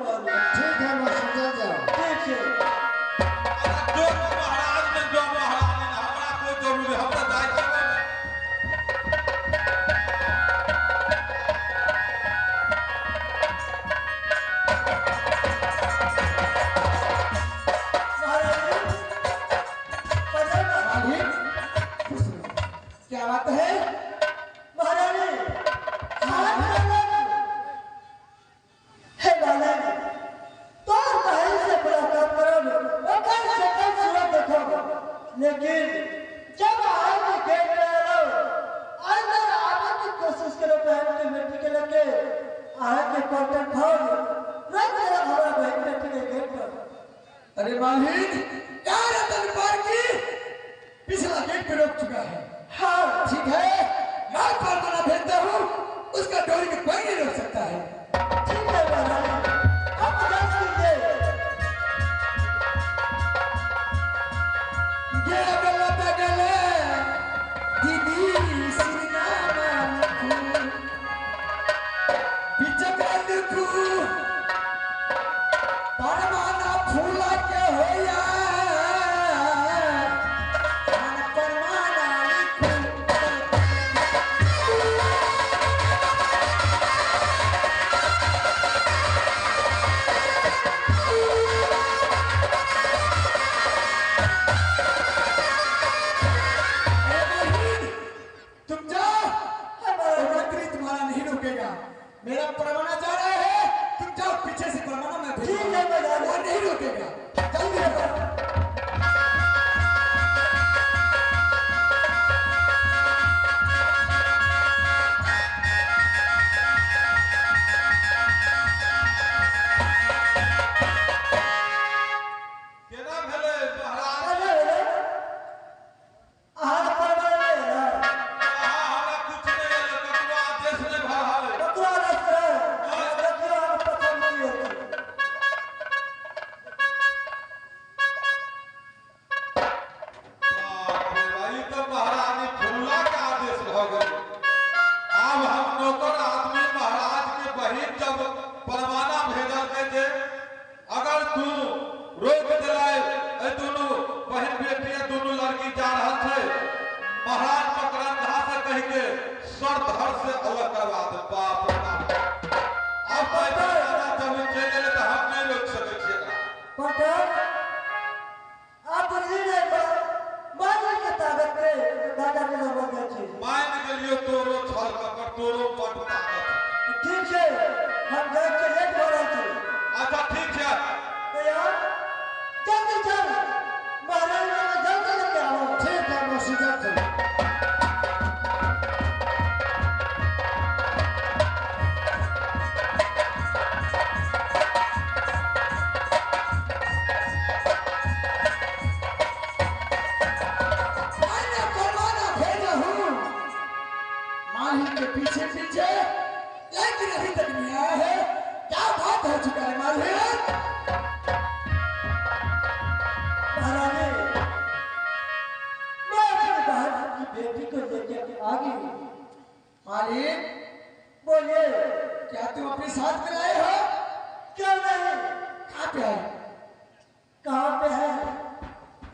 ठीक है मौसी चल जाओ। ठीक है जो महाराज ने जो महाराज ने हमरा कोई जरूरी हम तो जाए के क्या बात है महारानी? हे महारानी तो महल से मुलाकात करोगे और कल से कल सूरत देखोगे, लेकिन जब आज गेट पे आओ अंदर आने की कोशिश करो बहन की बेटी के लगे आगे क्वार्टर खोल रख दे हमारा बहन बेटी के गेट पर। अरे मालिक यार दरबार की पिछला गेट पे रोक चुका है। हाँ ठीक है मैं परवाना भेजता हूँ, उसका डोरी में कोई नहीं रोक सकता है। ठीक है महारानी आप जांच कीजिए। गेला बेला बेगले दीदी सिरनामा लिखू बिचका लिखू परमाना फूला के होया परमाना लिखू। तुम जाओ, मंत्री तुम्हारा नहीं रुकेगा। मेरा परवाना जा रहा है, तुम जाओ पीछे से परवाना मैं भेजूंगा। ठीक है महारानी। वो नहीं रुकेगा, जल्दी करो। केना भेले महाराज अरे आहार परवाना ले ना हमरा कुछ नहीं है कतवा आदेश नहीं भरल बकरा रस्ते देखियो हम पसंद नहीं होती। बाप रे भाई तो महारानी फूला का आदेश भ गए। अब हम नौकर आदमी महाराज के बहिन जब परवाना भेजल के जे अगर तू रोक दिलाए ए दोनों बहन बेटी दोनों लड़की जा रहल थे महाराज मकरंधा से कह के सर धर से अलग करवा दे। बाप रे बाप अब पैदा जब चले ले तो हम नहीं रोक सके छिए ना। पटक आप लीजिए मान के ताकत पे दादा के नाम लगे छी। मान गेलियो तोरो छल कर तोरो बड़ ताकत। ठीक है हम देख के लेट हो रहे थे। अच्छा ठीक है तो यार जल्दी चल महारानी को जल्दी लेके आओ। ठीक है मौसी चल जाओ। मैंने परवाना भेजा हूँ मालिक के पीछे पीछे, लेकिन अभी तक नहीं आया है। क्या बात हो चुका है मालिक? महारानी मैं अपनी बहन की बेटी को लेकर आ गई हूँ। मालिक बोलिए क्या तुम अपने साथ में लाए हो? क्यों नहीं? कहाँ पे है? कहाँ पे है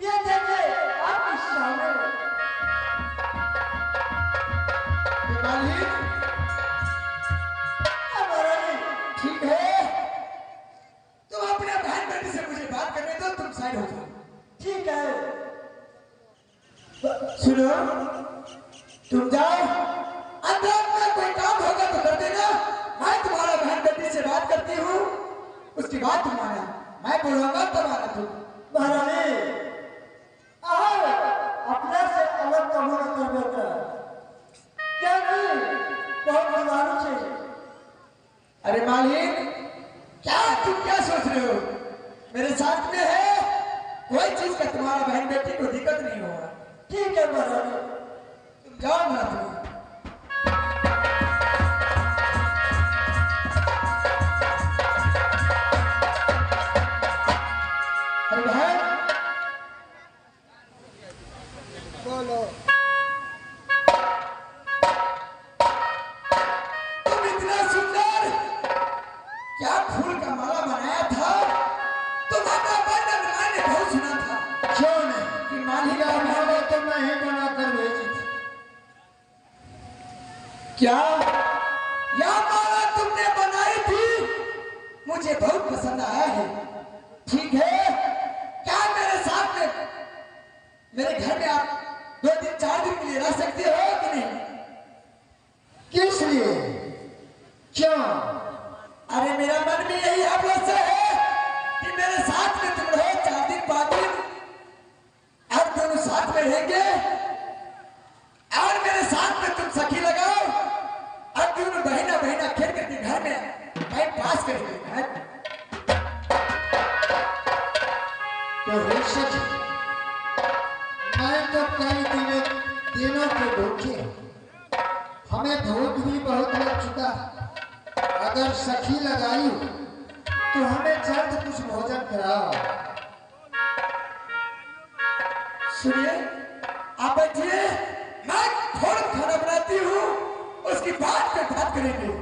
ये देखिए आपके सामने। ये मालिक महारानी ठीक है, तुम अपने बहन बेटी से मुझे बात करने दो, तुम साइड हो जाओ। ठीक है सुनो, तुम जाओ अंदर में कोई काम होगा तो कर देना। मैं तुम्हारा बहन बेटी से बात करती हूँ, उसके बाद तुम आना। मैं बोलूंगा तब आना तुम। महारानी आओ अपने से अलग कमरा कर देता क्या नहीं बहुत बुलाना चाहिए। अरे मालिक क्या तुम क्या सोच रहे हो? मेरे साथ में है, कोई चीज का तुम्हारा बहन बेटी को दिक्कत नहीं होगा। ठीक है महारानी तुम जाओ ना तुम। अरे बहन बोलो। तुम इतना सुंदर, क्या फूल का माला बनाए क्या यह माला तुमने बनाई थी? मुझे बहुत पसंद आया है। ठीक है, क्या मेरे साथ में मेरे घर में आप 2 दिन 4 दिन के लिए रह सकते हो कि नहीं? किस लिए? क्यों? अरे मेरा मन में यही अवश्य है कि मेरे साथ में तुम रहो 4 दिन 5 दिन और दोनों साथ में रहेंगे और मेरे साथ में तुम सखी लगाओ और दोनों बहिना बहिना खेल करके घर में टाइम पास करेंगे। तो हे सखी, मैं तो कई दिनों के भूखे हूं। हमें भूख भी बहुत लग चुका है। अगर सखी लगाई तो हमें जल्द कुछ भोजन कराओ। सुनिए, आप बैठिए, मैं थोड़ा खाना बनाती हूँ, उसकी बात पे बात करेंगे।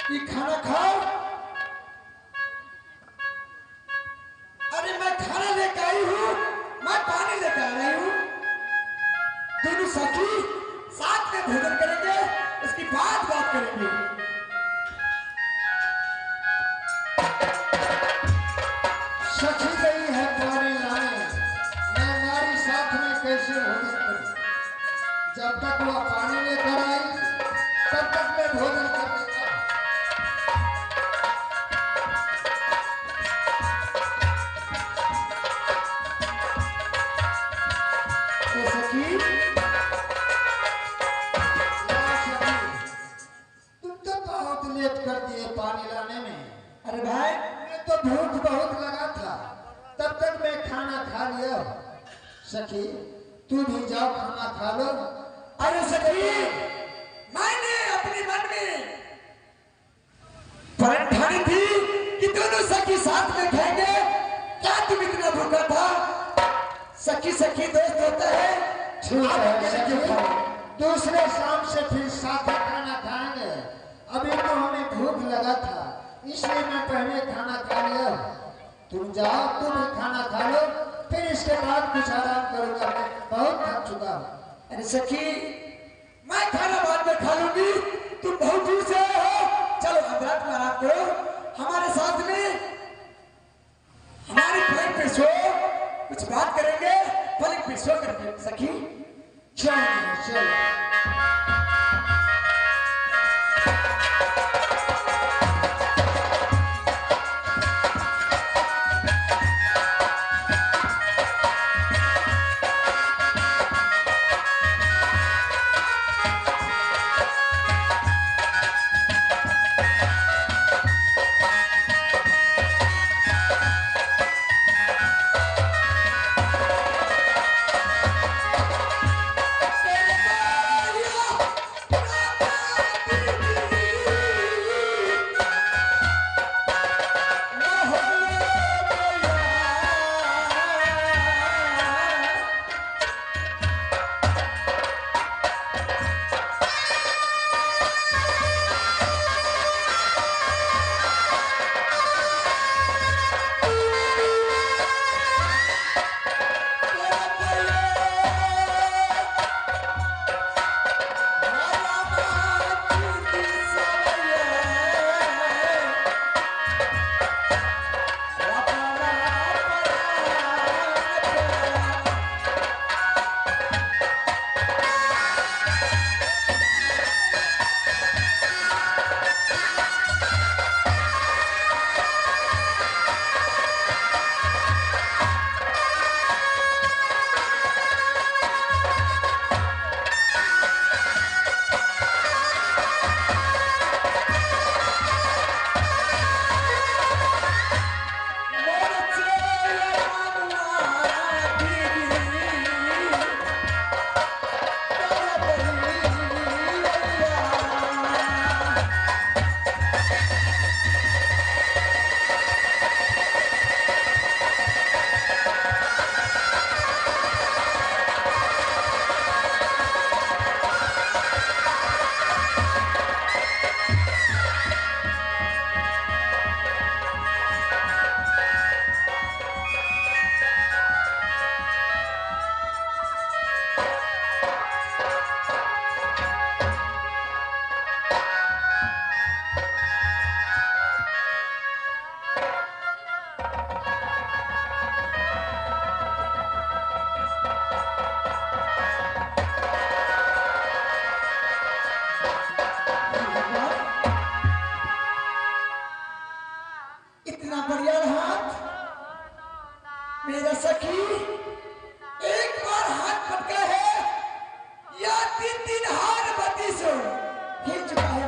ये खाना खाओ। अरे मैं खाना लेकर आई हूँ, मैं पानी लेकर आ रही हूँ। दोनों सखी साथ में भोजन करेंगे, उसकी बात करेंगे। सखी गई है पानी लाने, मैं नारी साथ में कैसे भोजन करूं? जब तक वह पानी लेकर आई तब तक मैं भोजन कर लेगा। तो सखी, तुम तो बहुत लेट कर दिए पानी लाने में। अरे भाई, मैं तो भूख बहुत लगा था, तब तक मैं खाना खा लिया। सखी, तू भी जाओ खाना खा लो। अरे सखी, मैंने अपने मन में प्रण ठानी थी कि दोनों सखी साथ में खाएंगे। क्या तुम इतना भूखा था? सखी सखी दोस्त होता है। ठीक आप है अकेले क्यों सखी, खाओ? दूसरे शाम से फिर साथ ही खाना खाएंगे। अभी तो हमें भूख लगा था, इसलिए मैं पहले खाना खा लिया। तुम जाओ, तुम भी खाना खा लो, फिर इसके बाद कुछ आराम करूंगा। मैं बहुत थक चुका हूँ। अरे सखी, मैं खाना बाद में खा लूंगी, तुम बहुत दूर से आए हो। चलो अंदर आराम करो हमारे साथ में, हमारी पलंग पे सो, कुछ बात करेंगे पलंग पे सो करके। सखी चलो चलो।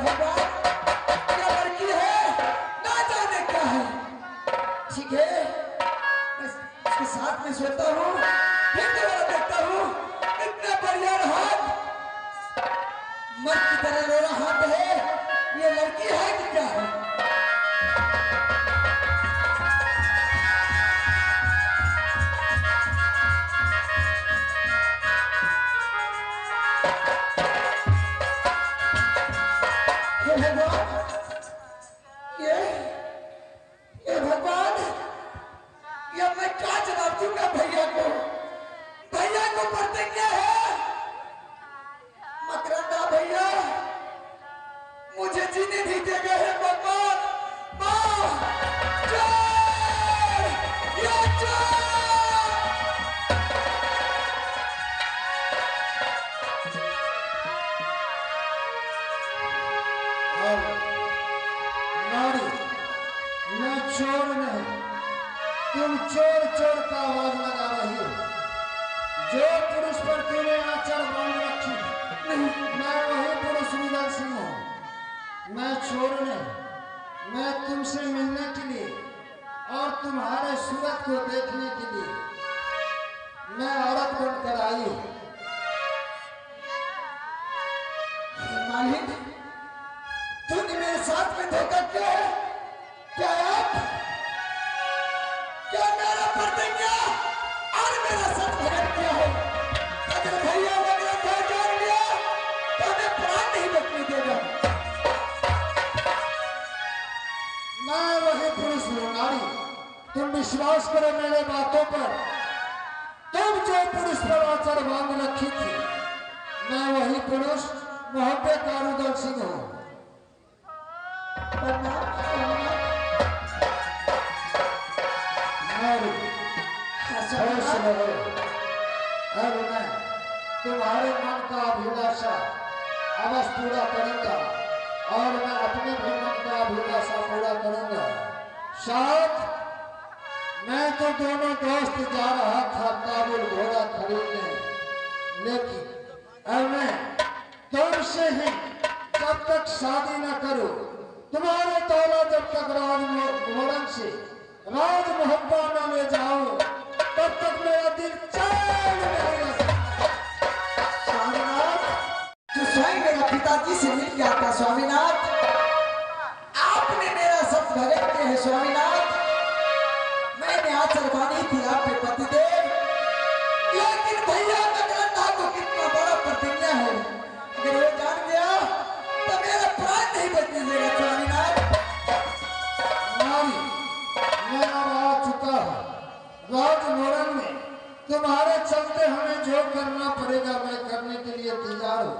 भगवान, ये लड़की है ना जाने क्या है। ठीक है, मैं इसके साथ में सोता हूँ, फिर दोबारा देखता हूँ, इतना बढ़िया हाथ, मर्द की तरह मेरा हाथ है, ये लड़की है कि क्या है? ये भगवान, ये मैं क्या जवाब दूंगा भैया को? भैया को प्रतिज्ञा है, मकरंदा भैया मुझे जीने नहीं देगा है भगवान। माँ, चोर! ये चोर! नारी, मैं चोर नहीं, तुम चोर चोर का आवाज लगा रही हो। जो पुरुष पर तूने आंचल बांध रखी, मैं वही पुरुष रुदल सिंह हूँ। मैं चोर नहीं, मैं तुमसे मिलने के लिए और तुम्हारे सूरत को देखने के लिए मैं औरत बनकर आई हूँ। मालिक, तूने मेरे साथ में धोखा किया है। क्या मेरा प्रतिज्ञा और मेरा सच भगत किया है? अगर भैया ने मेरा घर जान लिया तो हमें प्राण नहीं बचने देगा। मैं वही पुरुष हूँ नारी, तुम विश्वास करो मेरे बातों पर। तुम जो पुरुष पर आंचल बांध रखी थी, मैं वही पुरुष मोहब्बे का रुदल सिंह हूँ। अब मैं तुम्हारे मन का अभिलाषा अवश्य पूरा करूंगा और मैं अपने भी मन का अभिलाषा पूरा करूंगा। साथ मैं तो दोनों दोस्त जा रहा था काबुल घोड़ा खरीदने, लेकिन अब मैं तुमसे ही जब तक शादी न करूं, तुम्हारे दौला जब तक राजमोहन से राज मोहब्बा न ले जाऊं, तब तक मेरा दिल चैन नहीं रह सकता। स्वामीनाथ, जो स्वयं मेरा पिताजी से मिल गया था स्वामीनाथ, आपने मेरा सब भगत किया है स्वामीनाथ। मैंने आंचल बांधी थी आपके पतिदेव, लेकिन भैया मकरंदा को कितना बड़ा प्रतिज्ञा है, अगर वो जान गया तो मेरा प्राण नहीं बचने देगा स्वामीनाथ। नारी, मैं अब आ चुका हूँ राजमोहन में। तुम्हारे चलते हमें जो करना पड़ेगा मैं करने के लिए तैयार हूँ,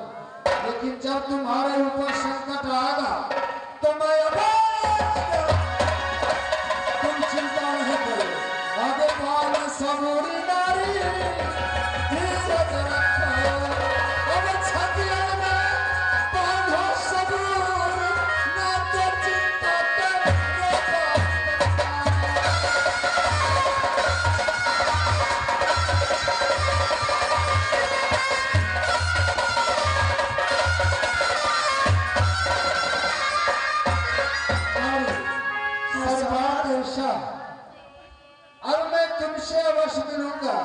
लेकिन जब तुम्हारे ऊपर संकट आएगा तो मैं तुम चिंता नहीं करो। आगे पाल सबूरी नारी, धीरज रखो, अब छतिया में बांधो सबूर, ना तो चिंता करो। अब मैं तुमसे अवश्य मिलूंगा।